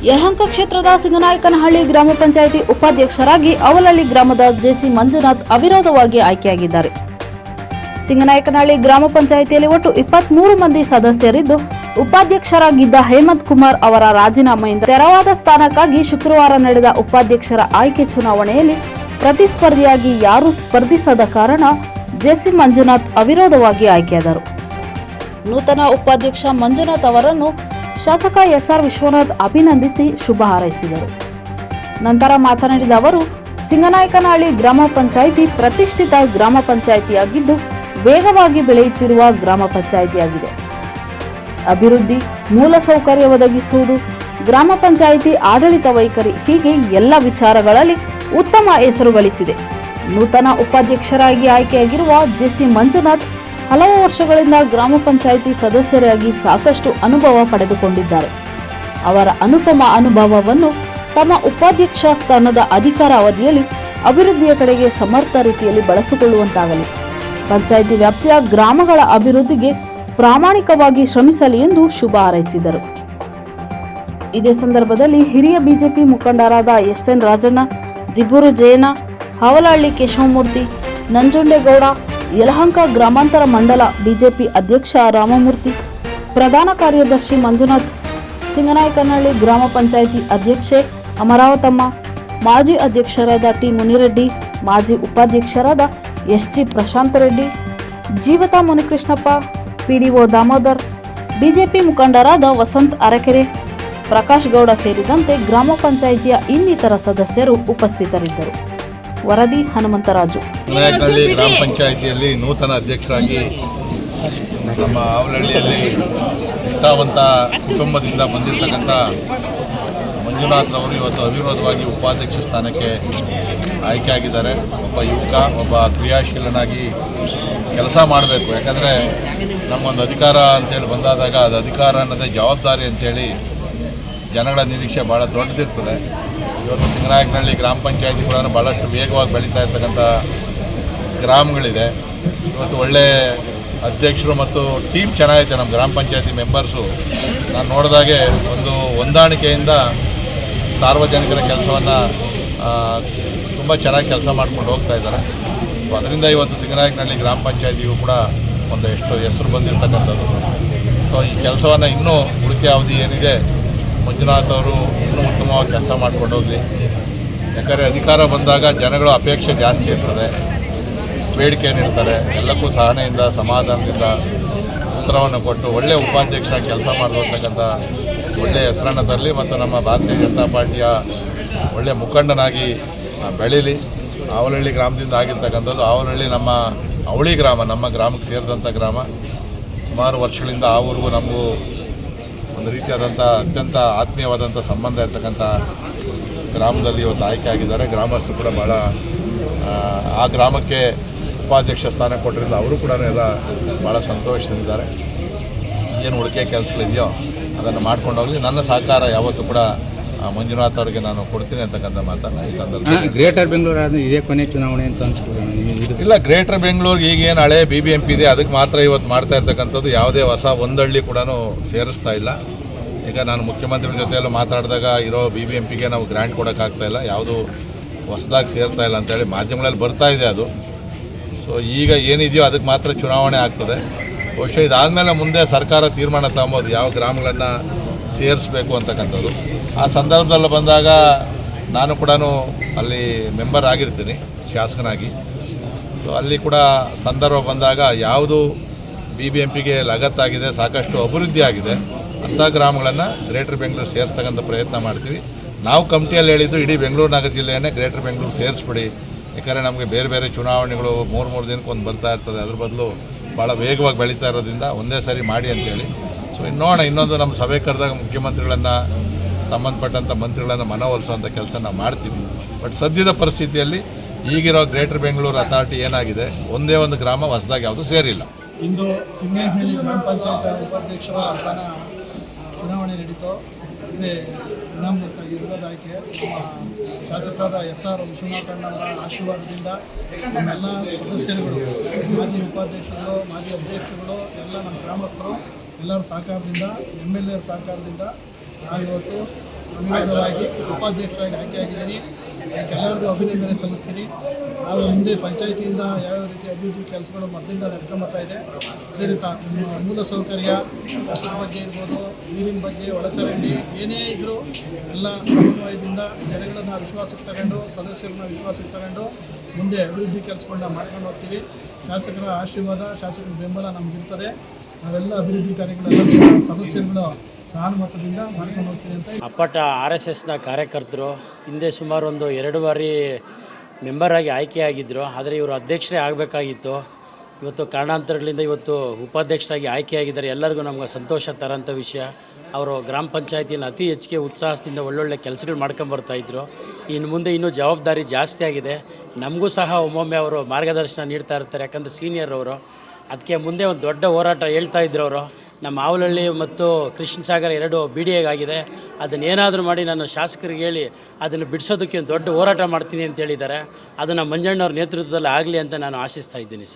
ಯಲಹಂಕ ಕ್ಷೇತ್ರದ ಸಿಂಗನಾಯಕನಹಳ್ಳಿ ಗ್ರಾಮ ಪಂಚಾಯಿತಿ ಉಪಾಧ್ಯಕ್ಷರಾಗಿ ಅವಲಹಳ್ಳಿ ಗ್ರಾಮದ ಜೆಸಿ ಮಂಜುನಾಥ್ ಅವಿರೋಧವಾಗಿ ಆಯ್ಕೆಯಾಗಿದ್ದಾರೆ. ಸಿಂಗನಾಯಕನಹಳ್ಳಿ ಗ್ರಾಮ ಪಂಚಾಯಿತಿಯಲ್ಲಿ ಒಟ್ಟು 23 ಮಂದಿ ಸದಸ್ಯರಿದ್ದು, ಉಪಾಧ್ಯಕ್ಷರಾಗಿದ್ದ ಹೇಮಂತ್ ಕುಮಾರ್ ಅವರ ರಾಜೀನಾಮೆಯಿಂದ ತೆರವಾದ ಸ್ಥಾನಕ್ಕಾಗಿ ಶುಕ್ರವಾರ ನಡೆದ ಉಪಾಧ್ಯಕ್ಷರ ಆಯ್ಕೆ ಚುನಾವಣೆಯಲ್ಲಿ ಪ್ರತಿಸ್ಪರ್ಧಿಯಾಗಿ ಯಾರೂ ಸ್ಪರ್ಧಿಸದ ಕಾರಣ ಜೆಸಿ ಮಂಜುನಾಥ್ ಅವಿರೋಧವಾಗಿ ಆಯ್ಕೆಯಾದರು. ನೂತನ ಉಪಾಧ್ಯಕ್ಷ ಮಂಜುನಾಥ್ ಅವರನ್ನು ಶಾಸಕ ಎಸ್ಆರ್ ವಿಶ್ವನಾಥ್ ಅಭಿನಂದಿಸಿ ಶುಭ ಹಾರೈಸಿದರು. ನಂತರ ಮಾತನಾಡಿದ ಅವರು, ಸಿಂಗನಾಯಕನಹಳ್ಳಿ ಗ್ರಾಮ ಪಂಚಾಯಿತಿ ಪ್ರತಿಷ್ಠಿತ ಗ್ರಾಮ ಪಂಚಾಯಿತಿಯಾಗಿದ್ದು, ವೇಗವಾಗಿ ಬೆಳೆಯುತ್ತಿರುವ ಗ್ರಾಮ ಪಂಚಾಯಿತಿಯಾಗಿದೆ. ಅಭಿವೃದ್ಧಿ, ಮೂಲಸೌಕರ್ಯ ಒದಗಿಸುವುದು, ಗ್ರಾಮ ಪಂಚಾಯಿತಿ ಆಡಳಿತ ವೈಖರಿ ಹೀಗೆ ಎಲ್ಲ ವಿಚಾರಗಳಲ್ಲಿ ಉತ್ತಮ ಹೆಸರು ಗಳಿಸಿದೆ. ನೂತನ ಉಪಾಧ್ಯಕ್ಷರಾಗಿ ಆಯ್ಕೆಯಾಗಿರುವ ಜೆಸಿ ಮಂಜುನಾಥ್ ಹಲವು ವರ್ಷಗಳಿಂದ ಗ್ರಾಮ ಪಂಚಾಯಿತಿ ಸದಸ್ಯರಾಗಿ ಸಾಕಷ್ಟು ಅನುಭವ ಪಡೆದುಕೊಂಡಿದ್ದಾರೆ. ಅವರ ಅನುಪಮ ಅನುಭವವನ್ನು ತಮ್ಮ ಉಪಾಧ್ಯಕ್ಷ ಸ್ಥಾನದ ಅಧಿಕಾರ ಅವಧಿಯಲ್ಲಿ ಅಭಿವೃದ್ಧಿಯ ಕಡೆಗೆ ಸಮರ್ಥ ರೀತಿಯಲ್ಲಿ ಬಳಸಿಕೊಳ್ಳುವಂತಾಗಲಿ, ಪಂಚಾಯಿತಿ ವ್ಯಾಪ್ತಿಯ ಗ್ರಾಮಗಳ ಅಭಿವೃದ್ಧಿಗೆ ಪ್ರಾಮಾಣಿಕವಾಗಿ ಶ್ರಮಿಸಲಿ ಎಂದು ಶುಭ ಹಾರೈಸಿದರು. ಇದೇ ಸಂದರ್ಭದಲ್ಲಿ ಹಿರಿಯ ಬಿಜೆಪಿ ಮುಖಂಡರಾದ ಎಸ್ಎನ್ ರಾಜಣ್ಣ, ದಿಬ್ಬೂರು ಜಯಣ್ಣ, ಅವಲಹಳ್ಳಿ ಕೇಶವಮೂರ್ತಿ, ನಂಜುಂಡೇಗೌಡ, ಯಲಹಂಕ ಗ್ರಾಮಾಂತರ ಮಂಡಲ ಬಿಜೆಪಿ ಅಧ್ಯಕ್ಷ ರಾಮಮೂರ್ತಿ, ಪ್ರಧಾನ ಕಾರ್ಯದರ್ಶಿ ಮಂಜುನಾಥ್, ಸಿಂಗನಾಯಕನಹಳ್ಳಿ ಗ್ರಾಮ ಪಂಚಾಯಿತಿ ಅಧ್ಯಕ್ಷೆ ಅಮರಾವತಮ್ಮ, ಮಾಜಿ ಅಧ್ಯಕ್ಷರಾದ ಟಿ ಮುನಿರೆಡ್ಡಿ, ಮಾಜಿ ಉಪಾಧ್ಯಕ್ಷರಾದ SG Prashanth Reddy, Jeevitha Munikrishnappa, PDO Damodar, BJP ಮುಖಂಡರಾದ ವಸಂತ್ ಅರಕೆರೆ, ಪ್ರಕಾಶ್ ಗೌಡ ಸೇರಿದಂತೆ ಗ್ರಾಮ ಪಂಚಾಯಿತಿಯ ಇನ್ನಿತರ ಸದಸ್ಯರು ಉಪಸ್ಥಿತರಿದ್ದರು. ವರದಿ ಹನುಮಂತರಾಜು. ಸಿಂಗನಾಯಕನಹಳ್ಳಿ ಗ್ರಾಮ ಪಂಚಾಯಿತಿಯಲ್ಲಿ ನೂತನ ಅಧ್ಯಕ್ಷರಾಗಿ ನಮ್ಮ ಅವಲಹಳ್ಳಿಯಲ್ಲಿ ನಿಷ್ಠಾವಂತ ಕುಟುಂಬದಿಂದ ಬಂದಿರತಕ್ಕಂಥ ಮಂಜುನಾಥ್ರವರು ಇವತ್ತು ಅವಿರೋಧವಾಗಿ ಉಪಾಧ್ಯಕ್ಷ ಸ್ಥಾನಕ್ಕೆ ಆಯ್ಕೆಯಾಗಿದ್ದಾರೆ. ಒಬ್ಬ ಯುವಕ, ಒಬ್ಬ ಕ್ರಿಯಾಶೀಲನಾಗಿ ಕೆಲಸ ಮಾಡಬೇಕು. ಯಾಕಂದರೆ ನಮ್ಮೊಂದು ಅಧಿಕಾರ ಅಂತೇಳಿ ಬಂದಾದಾಗ ಅದು ಅಧಿಕಾರ ಅನ್ನೋದೇ ಜವಾಬ್ದಾರಿ ಅಂಥೇಳಿ ಜನಗಳ ನಿರೀಕ್ಷೆ ಭಾಳ ದೊಡ್ಡದಿರ್ತದೆ. ಇವತ್ತು ಸಿಂಗನಾಯಕನಹಳ್ಳಿ ಗ್ರಾಮ ಪಂಚಾಯಿತಿ ಕೂಡ ಭಾಳಷ್ಟು ವೇಗವಾಗಿ ಬೆಳೀತಾ ಇರ್ತಕ್ಕಂಥ ಗ್ರಾಮಗಳಿದೆ. ಇವತ್ತು ಒಳ್ಳೆ ಅಧ್ಯಕ್ಷರು ಮತ್ತು ಟೀಮ್ ಚೆನ್ನಾಗೈತೆ. ನಮ್ಮ ಗ್ರಾಮ ಪಂಚಾಯಿತಿ ಮೆಂಬರ್ಸು ನಾನು ನೋಡಿದಾಗೆ ಒಂದು ಹೊಂದಾಣಿಕೆಯಿಂದ ಸಾರ್ವಜನಿಕರ ಕೆಲಸವನ್ನು ತುಂಬ ಚೆನ್ನಾಗಿ ಕೆಲಸ ಮಾಡ್ಕೊಂಡು ಹೋಗ್ತಾ ಇದ್ದಾರೆ. ಅದರಿಂದ ಇವತ್ತು ಸಿಂಗನಾಯಕನಹಳ್ಳಿ ಗ್ರಾಮ ಪಂಚಾಯಿತಿಯು ಕೂಡ ಒಂದು ಎಷ್ಟು ಹೆಸರು ಬಂದಿರತಕ್ಕಂಥದ್ದು. ಸೊ ಈ ಕೆಲಸವನ್ನು ಇನ್ನೂ ಉಳಿಕೆ ಅವಧಿ ಏನಿದೆ ಮಂಜುನಾಥ್ ಅವರು ಇನ್ನೂ ಉತ್ತಮವಾಗಿ ಕೆಲಸ ಮಾಡ್ಕೊಂಡು ಹೋಗಲಿ. ಯಾಕಂದರೆ ಅಧಿಕಾರ ಬಂದಾಗ ಜನಗಳ ಅಪೇಕ್ಷೆ ಜಾಸ್ತಿ ಇರ್ತದೆ, ಬೇಡಿಕೆ ನೀಡ್ತಾರೆ. ಎಲ್ಲಕ್ಕೂ ಸಹನೆಯಿಂದ ಸಮಾಧಾನದಿಂದ ಉತ್ತರವನ್ನು ಕೊಟ್ಟು ಒಳ್ಳೆಯ ಉಪಾಧ್ಯಕ್ಷರಾಗಿ ಕೆಲಸ ಮಾಡಿರ್ತಕ್ಕಂಥ ಒಳ್ಳೆಯ ಹೆಸರನ್ನು ತರಲಿ ಮತ್ತು ನಮ್ಮ ಭಾರತೀಯ ಜನತಾ ಪಾರ್ಟಿಯ ಒಳ್ಳೆಯ ಮುಖಂಡನಾಗಿ ಬೆಳೀಲಿ. ಅವಲಹಳ್ಳಿ ಗ್ರಾಮದಿಂದ ಆಗಿರ್ತಕ್ಕಂಥದ್ದು. ಅವಲಹಳ್ಳಿ ನಮ್ಮ ಅವಳಿ ಗ್ರಾಮ, ನಮ್ಮ ಗ್ರಾಮಕ್ಕೆ ಸೇರಿದಂಥ ಗ್ರಾಮ. ಸುಮಾರು ವರ್ಷಗಳಿಂದ ಆ ಊರಿಗೂ ನಮಗೂ ಒಂದು ರೀತಿಯಾದಂಥ ಅತ್ಯಂತ ಆತ್ಮೀಯವಾದಂಥ ಸಂಬಂಧ ಇರ್ತಕ್ಕಂಥ ಗ್ರಾಮದಲ್ಲಿ ಇವತ್ತು ಆಯ್ಕೆ ಆಗಿದ್ದಾರೆ. ಗ್ರಾಮಸ್ಥರು ಕೂಡ ಭಾಳ ಆ ಗ್ರಾಮಕ್ಕೆ ಉಪಾಧ್ಯಕ್ಷ ಸ್ಥಾನ ಕೊಟ್ಟರಿಂದ ಅವರು ಕೂಡ ಎಲ್ಲ ಭಾಳ ಸಂತೋಷದಿಂದಿದ್ದಾರೆ. ಏನು ಉಳಿಕೆ ಕೆಲಸಗಳಿದೆಯೋ ಅದನ್ನು ಮಾಡ್ಕೊಂಡು ಹೋಗಲಿ. ನನ್ನ ಸಹಕಾರ ಯಾವತ್ತೂ ಕೂಡ ಮಂಜುನಾಥ್ ಅವರಿಗೆ ನಾನು ಕೊಡ್ತೀನಿ ಅಂತಕ್ಕಂಥ ಮಾತನ್ನು ಈ ಸಂದರ್ಭದಲ್ಲಿ. ಗ್ರೇಟರ್ ಬೆಂಗಳೂರು ಇದೇ ಕೊನೆ ಚುನಾವಣೆ ಅಂತ ಅನಿಸ್ಬೋದು? ಇಲ್ಲ, ಗ್ರೇಟರ್ ಬೆಂಗಳೂರಿಗೆ ಈಗೇನು ಹಳೆ BBMP ಇದೆ ಅದಕ್ಕೆ ಮಾತ್ರ ಇವತ್ತು ಮಾಡ್ತಾ ಇರ್ತಕ್ಕಂಥದ್ದು. ಯಾವುದೇ ಹೊಸ ಒಂದಳ್ಳಿ ಕೂಡ ಸೇರಿಸ್ತಾ ಇಲ್ಲ. ಈಗ ನಾನು ಮುಖ್ಯಮಂತ್ರಿಗಳ ಜೊತೆಯಲ್ಲೂ ಮಾತಾಡಿದಾಗ ಇರೋ BBMPಗೆ ನಾವು ಗ್ರ್ಯಾಂಟ್ ಕೊಡೋಕ್ಕಾಗ್ತಾಯಿಲ್ಲ, ಯಾವುದು ಹೊಸದಾಗಿ ಸೇರ್ತಾ ಇಲ್ಲ ಅಂತೇಳಿ ಮಾಧ್ಯಮಗಳಲ್ಲಿ ಬರ್ತಾ ಇದೆ ಅದು. ಸೊ ಈಗ ಏನಿದೆಯೋ ಅದಕ್ಕೆ ಮಾತ್ರ ಚುನಾವಣೆ ಆಗ್ತದೆ. ಬಹುಶಃ ಇದಾದಮೇಲೆ ಮುಂದೆ ಸರ್ಕಾರ ತೀರ್ಮಾನ ತಗೊಬೋದು ಯಾವ ಗ್ರಾಮಗಳನ್ನು ಸೇರಿಸ್ಬೇಕು ಅಂತಕ್ಕಂಥದ್ದು. ಆ ಸಂದರ್ಭದಲ್ಲಿ ಬಂದಾಗ ನಾನು ಕೂಡ ಅಲ್ಲಿ ಮೆಂಬರ್ ಆಗಿರ್ತೀನಿ ಶಾಸಕನಾಗಿ. ಸೊ ಅಲ್ಲಿ ಕೂಡ ಸಂದರ್ಭ ಬಂದಾಗ ಯಾವುದು BBMPಗೆ ಲಗತ್ತಾಗಿದೆ, ಸಾಕಷ್ಟು ಅಭಿವೃದ್ಧಿ ಆಗಿದೆ ಅಂಥ ಗ್ರಾಮಗಳನ್ನು ಗ್ರೇಟರ್ ಬೆಂಗಳೂರು ಸೇರಿಸ್ತಕ್ಕಂಥ ಪ್ರಯತ್ನ ಮಾಡ್ತೀವಿ. ನಾವು ಕಮಿಟಿಯಲ್ಲಿ ಹೇಳಿದ್ದು ಇಡೀ ಬೆಂಗಳೂರು ನಗರ ಜಿಲ್ಲೆಯನ್ನೇ ಗ್ರೇಟರ್ ಬೆಂಗಳೂರು ಸೇರಿಸ್ಬಿಡಿ. ಯಾಕಂದರೆ ನಮಗೆ ಬೇರೆ ಬೇರೆ ಚುನಾವಣೆಗಳು 3 ದಿನಕ್ಕೆ ಒಂದು ಬರ್ತಾ ಇರ್ತದೆ. ಅದ್ರ ಬದಲು ಭಾಳ ವೇಗವಾಗಿ ಬೆಳೀತಾ ಇರೋದ್ರಿಂದ ಒಂದೇ ಸಾರಿ ಮಾಡಿ ಅಂತೇಳಿ. ಸೊ ನೋಡೋಣ, ಇನ್ನೊಂದು ನಮ್ಮ ಸಭೆ ಕರೆದಾಗ ಮುಖ್ಯಮಂತ್ರಿಗಳನ್ನು, ಸಂಬಂಧಪಟ್ಟಂಥ ಮಂತ್ರಿಗಳನ್ನು ಮನವೊಲಿಸುವಂಥ ಕೆಲಸ ನಾವು ಮಾಡ್ತೀವಿ. ಬಟ್ ಸದ್ಯದ ಪರಿಸ್ಥಿತಿಯಲ್ಲಿ ಈಗಿರೋ ಗ್ರೇಟರ್ ಬೆಂಗಳೂರು ಅಥಾರಿಟಿ ಏನಾಗಿದೆ, ಒಂದೇ ಒಂದು ಗ್ರಾಮ ಹೊಸದಾಗಿ ಯಾವುದು ಸೇರಿಲ್ಲ. ಇಂದು ಸಿಂಗನಾಯಕನಹಳ್ಳಿ ಗ್ರಾಮ ಪಂಚಾಯತ್ ಉಪಾಧ್ಯಕ್ಷರ ಸ್ಥಾನ ಚುನಾವಣೆ ನಡೀತು. ಇದೇ ವಿನಮ್ರಸಾಗಿ ಇರೋದು ಆಯ್ಕೆ ನಮ್ಮ ಶಾಸಕರಾದ SR ವಿಶ್ವನಾಥಣ್ಣವರ ಆಶೀರ್ವಾದದಿಂದ ನಮ್ಮೆಲ್ಲ ಸದಸ್ಯರುಗಳು, ಮಾಜಿ ಉಪಾಧ್ಯಕ್ಷರು, ಮಾಜಿ ಅಧ್ಯಕ್ಷರುಗಳು, ಎಲ್ಲ ನಮ್ಮ ಗ್ರಾಮಸ್ಥರು ಎಲ್ಲರ ಸಹಕಾರದಿಂದ, MLA ಸಹಕಾರದಿಂದ ನಾವಿವತ್ತು ಅವಿರೋಧವಾಗಿ ಉಪಾಧ್ಯಕ್ಷರಾಗಿ ಆಯ್ಕೆಯಾಗಿದ್ದೀನಿ. ಎಲ್ಲರಿಗೂ ಅಭಿನಂದನೆ ಸಲ್ಲಿಸ್ತೀನಿ. ನಾವು ಹಿಂದೆ ಪಂಚಾಯಿತಿಯಿಂದ ಯಾವ್ಯಾವ ರೀತಿ ಅಭಿವೃದ್ಧಿ ಕೆಲಸಗಳು ಮೊದಲಿಂದ ನಡ್ಕೊಂಬರ್ತಾ ಇದೆ, ಅದೇ ರೀತಿ ಮೂಲಸೌಕರ್ಯ, ಕಸದ ಬಗ್ಗೆ ಇರ್ಬೋದು, ನೀರಿನ ಬಗ್ಗೆ, ಒಳಚರಂಡಿ ಏನೇ ಇದ್ದರೂ ಎಲ್ಲ ಸಮನ್ವಯದಿಂದ ಜನಗಳನ್ನು ವಿಶ್ವಾಸಕ್ಕೆ ತಗೊಂಡು, ಸದಸ್ಯರನ್ನ ವಿಶ್ವಾಸಕ್ಕೆ ತಗೊಂಡು ಮುಂದೆ ಅಭಿವೃದ್ಧಿ ಕೆಲಸಗಳನ್ನ ಮಾಡ್ಕೊಂಡು ಹೋಗ್ತೀವಿ. ಶಾಸಕರ ಆಶೀರ್ವಾದ, ಶಾಸಕರ ಬೆಂಬಲ ನಮಗಿರ್ತದೆ. ನಾವೆಲ್ಲ ಅಭಿವೃದ್ಧಿ ಕಾರ್ಯಗಳೆಲ್ಲ ಸದಸ್ಯರುಗಳು ಸಹಮತದಿಂದ ಮಾಡ್ಕೊಂಡು ಹೋಗ್ತೀವಿ ಅಂತ. ಅಪ್ಪಟ RSSನ ಕಾರ್ಯಕರ್ತರು ಹಿಂದೆ ಸುಮಾರು ಒಂದು 2 ಬಾರಿ ಮೆಂಬರ್ ಆಗಿ ಆಯ್ಕೆಯಾಗಿದ್ದರು. ಆದರೆ ಇವರು ಅಧ್ಯಕ್ಷರೇ ಆಗಬೇಕಾಗಿತ್ತು. ಇವತ್ತು ಕಾರಣಾಂತರಗಳಿಂದ ಇವತ್ತು ಉಪಾಧ್ಯಕ್ಷರಾಗಿ ಆಯ್ಕೆಯಾಗಿದ್ದಾರೆ. ಎಲ್ಲರಿಗೂ ನಮ್ಗೆ ಸಂತೋಷ ತರೋಂಥ ವಿಷಯ. ಅವರು ಗ್ರಾಮ ಪಂಚಾಯತಿಯನ್ನು ಅತಿ ಹೆಚ್ಚಿಗೆ ಉತ್ಸಾಹದಿಂದ ಒಳ್ಳೊಳ್ಳೆ ಕೆಲಸಗಳು ಮಾಡ್ಕೊಂಬರ್ತಾಯಿದ್ರು. ಇನ್ನು ಮುಂದೆ ಇನ್ನೂ ಜವಾಬ್ದಾರಿ ಜಾಸ್ತಿ ಆಗಿದೆ. ನಮಗೂ ಸಹ ಒಮ್ಮೊಮ್ಮೆ ಅವರು ಮಾರ್ಗದರ್ಶನ ನೀಡ್ತಾ ಇರ್ತಾರೆ, ಯಾಕಂದರೆ ಸೀನಿಯರ್ ಅವರು. ಅದಕ್ಕೆ ಮುಂದೆ ಒಂದು ದೊಡ್ಡ ಹೋರಾಟ ಹೇಳ್ತಾ ಇದ್ರು ಅವರು. ನಮ್ಮ ಆವಲಹಳ್ಳಿ ಮತ್ತು ಕೃಷ್ಣ ಸಾಗರ 2 BDA ಆಗಿದೆ. ಅದನ್ನೇನಾದರೂ ಮಾಡಿ ನಾನು ಶಾಸಕರಿಗೆ ಹೇಳಿ ಅದನ್ನು ಬಿಡಿಸೋದಕ್ಕೆ ಒಂದು ದೊಡ್ಡ ಹೋರಾಟ ಮಾಡ್ತೀನಿ ಅಂತ ಹೇಳಿದ್ದಾರೆ. ಅದು ನಮ್ಮ ಮಂಜಣ್ಣವ್ರ ನೇತೃತ್ವದಲ್ಲಿ ಆಗಲಿ ಅಂತ ನಾನು ಆಶಿಸ್ತಾ ಇದ್ದೀನಿ ಸರ್.